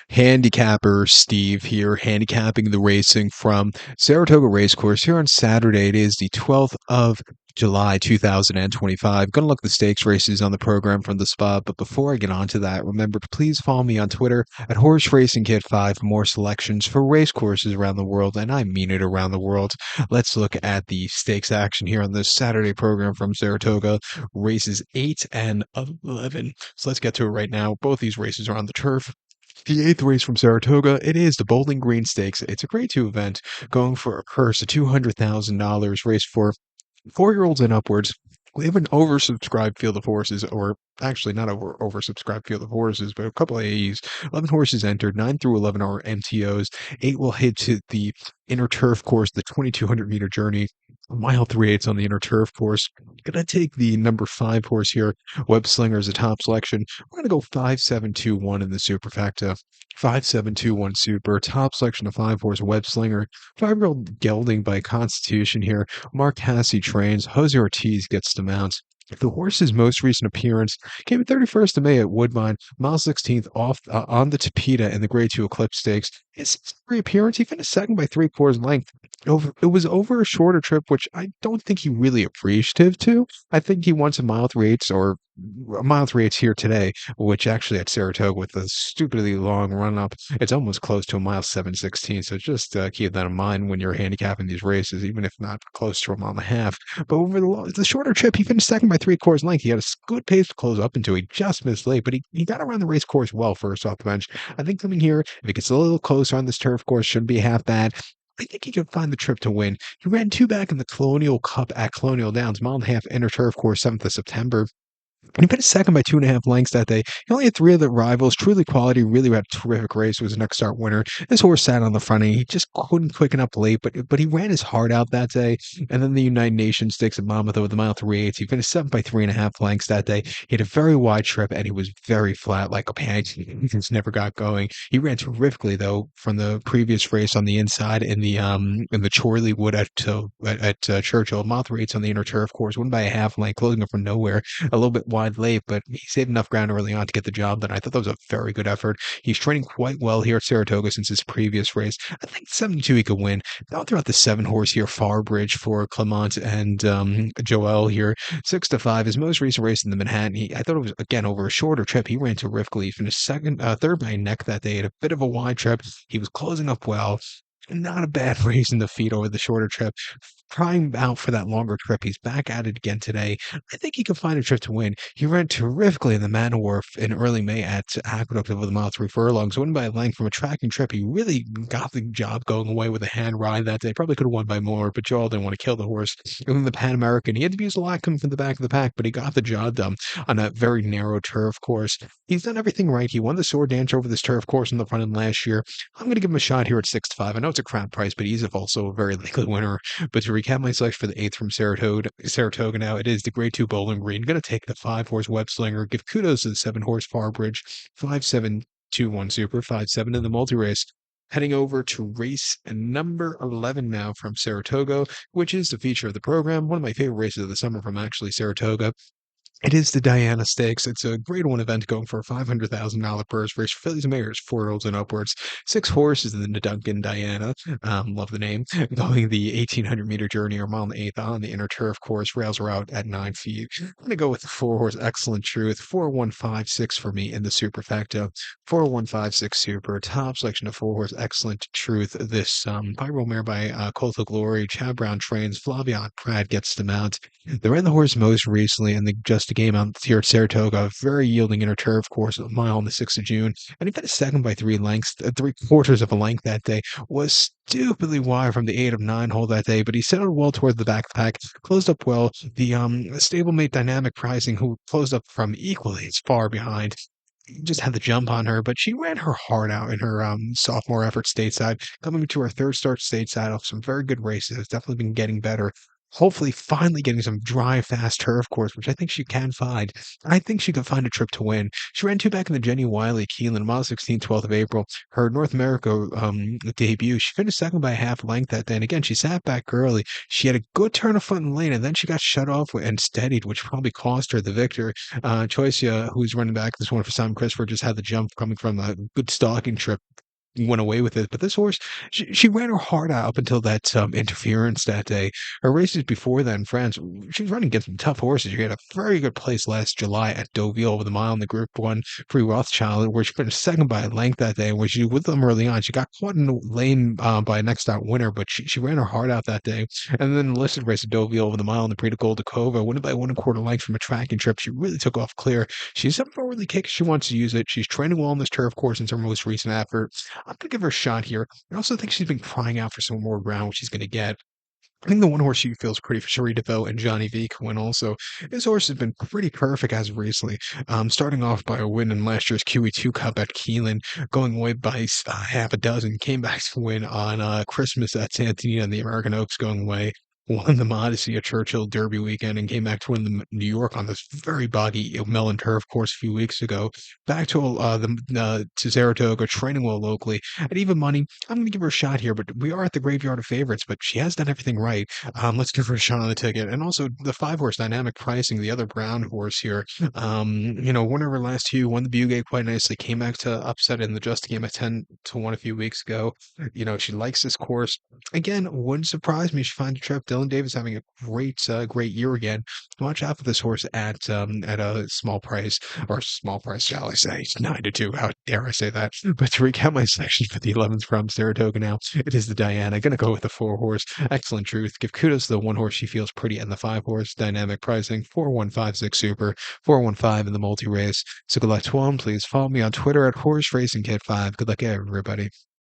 Handicapper Steve here, handicapping the racing from Saratoga Racecourse here on Saturday. It is the 12th of July 2025. Gonna look at the stakes races on the program from the spot, but before I get on to that, remember to please follow me on Twitter at Horse Racing Kid 5 for more selections for race courses around the world, and I mean it around the world. Let's look at the stakes action here on this Saturday program from Saratoga, races 8 and 11. So let's get to it right now. Both these races are on the turf. The eighth race from Saratoga, it is the Bowling Green Stakes. It's a grade two event going for a purse of $200,000 race for 4-year-olds and upwards. We have an oversubscribed field of horses, or actually not oversubscribed field of horses, but a couple of AEs. 11 horses entered, 9 through 11 are MTOs. 8 will head to the inner turf course, the 2,200-meter journey. Mile 3/8 on the inner turf course. Gonna take the number 5 horse here, Web Slinger as a top selection. We're gonna go 5-7-2-1 in the superfecta. 5-7-2-1 super, top selection of 5 horse Web Slinger. 5-year-old gelding by Constitution here. Mark Hassey trains. Jose Ortiz gets to mount. The horse's most recent appearance came at 31st of May at Woodbine, mile 16th off on the Tapeta in the Grade 2 Eclipse Stakes. His reappearance, he finished second by 3/4 length. It was over a shorter trip, which I don't think he really appreciative to. I think he wants a mile 3/8 or a mile 3/8 here today, which actually at Saratoga with a stupidly long run up, it's almost close to a mile 7:16. So just keep that in mind when you're handicapping these races, even if not close to a mile and a half. But over the shorter trip, he finished second by 3/4 length. He had a good pace to close up into. He just missed late, but he got around the race course well first off the bench. I think coming here, if he gets a little closer on this turf course, shouldn't be half bad. I think he could find the trip to win. He ran 2 back in the Colonial Cup at Colonial Downs, mile and a half inner turf course, 7th of September. And he finished second by 2.5 lengths that day. He only had 3 other rivals. Truly Quality really had a terrific race. Was the next start winner. This horse sat on the front and he just couldn't quicken up late, but he ran his heart out that day. And then the United Nations Stakes at Monmouth with the mile 3/8. He finished 7th by 3.5 lengths that day. He had a very wide trip and he was very flat, like a pancake. He just never got going. He ran terrifically though from the previous race on the inside in the Chorley Wood at Churchill. Mile 3/8 on the inner turf course, won by a half length, closing up from nowhere. A little bit wide late, but he saved enough ground early on to get the job done. I thought that was a very good effort. He's training quite well here at Saratoga since his previous race. I think 7-2 he could win. Down throughout the 7 horse here, Farbridge for Clement and Joel here. 6-5. His most recent race in the Manhattan. I thought it was again over a shorter trip. He ran terrifically. He finished third by a neck that day. Had a bit of a wide trip. He was closing up well. Not a bad race in the feet over the shorter trip. Trying out for that longer trip. He's back at it again today. I think he can find a trip to win. He ran terrifically in the Manor Wharf in early May at Aqueduct over the mile 3 furlongs. Won by a length from a tracking trip. He really got the job going away with a hand ride that day. Probably could have won by more, but Joel didn't want to kill the horse. And then the Pan American, he had to use a lot coming from the back of the pack, but he got the job done on a very narrow turf course. He's done everything right. He won the Sword Dance over this turf course in the front end last year. I'm going to give him a shot here at 6-5. I know it's a crap price, but he's also a very likely winner. But to recap my selection for the 8th from Saratoga now, it is the Grade 2 Bowling Green. Going to take the 5 horse Web Slinger. Give kudos to the 7 horse Farbridge. 5-7-2-1 super. 5-7 in the multi race. Heading over to race number 11 now from Saratoga, which is the feature of the program. One of my favorite races of the summer from actually Saratoga. It is the Diana Stakes. It's a Grade 1 event going for a $500,000 purse race for fillies and mares, 4-year-olds and upwards. 6 horses in the Duncan Diana. Love the name. Going the 1,800-meter journey or mile and 1/8 on the inner turf course. Rails are out at 9 feet. I'm going to go with the 4 horse Excellent Truth. 4-1-5-6 for me in the superfecta. 4-1-5-6 super. Top selection of 4 horse Excellent Truth. This Pyro mare by Cult of Glory. Chad Brown trains. Flavian Pratt gets them out. They ran the horse most recently in the Just a Game out here at Saratoga, very yielding inner turf course, a mile on the 6th of June, and he finished second by 3 lengths, 3/4 of a length that day. Was stupidly wide from the 8 of 9 hole that day, but he settled well toward the back of the pack, closed up well. The stablemate Dynamic Pricing, who closed up from equally as far behind, just had the jump on her, but she ran her heart out in her sophomore effort stateside, coming to her third start stateside off some very good races. Definitely been getting better. hopefully finally getting some dry, fast turf course, which I think she can find. I think she could find a trip to win. She ran two back in the Jenny Wiley at Keeneland, mile 16, 12th of April. Her North America debut. She finished second by a half length that day. And again, she sat back early. She had a good turn of foot in the lane, and then she got shut off and steadied, which probably cost her the victor. Choisia, who's running back this one for Simon Christopher, just had the jump coming from a good stalking trip, went away with it. But this horse, she ran her heart out up until that interference that day. Her races before that in France, she was running against some tough horses. She had a very good place last July at Deauville over the mile in the Group 1 Free Rothschild, where she finished second by a length that day. Where she with them early on, she got caught in the lane by a next out winner, but she ran her heart out that day. And then the listed race at Deauville over the mile in the Prix de Goldakova, winning by 1 1/4 lengths from a tracking trip. She really took off clear. She's a forwardly kick. She wants to use it. She's training well on this turf course in her most recent effort. I'm gonna give her a shot here. I also think she's been crying out for some more ground, which she's gonna get. I think the one horse she feels pretty for Cherie DeVoe and Johnny V can win also. His horse has been pretty perfect as of recently. Starting off by a win in last year's QE2 Cup at Keeneland, going away by half a dozen, came back to win on Christmas at Santina and the American Oaks going away. Won the Odyssey at Churchill Derby weekend and came back to win the New York on this very boggy melon turf course a few weeks ago. Back to Saratoga, training well locally at even money. I'm going to give her a shot here, but we are at the graveyard of favorites. But she has done everything right. Let's give her a shot on the ticket. And also the 5 horse dynamic pricing, the other brown horse here. Won her last two, won the Bugate quite nicely, came back to upset in the Just game at 10-1 a few weeks ago. She likes this course. Again, wouldn't surprise me if she finds a trip. Dylan Davis having a great year again. Watch out for this horse at a small price, shall I say? It's 9-2. How dare I say that? But to recap my section for the 11th from Saratoga now, it is the Diana. Gonna go with the 4 horse. Excellent Truth. Give kudos to the 1 horse she feels pretty and the 5 horse dynamic pricing. 4156 Super, 415 in the multi race. So good luck to one. Please follow me on Twitter at Horse Racing Kid 5. Good luck, everybody.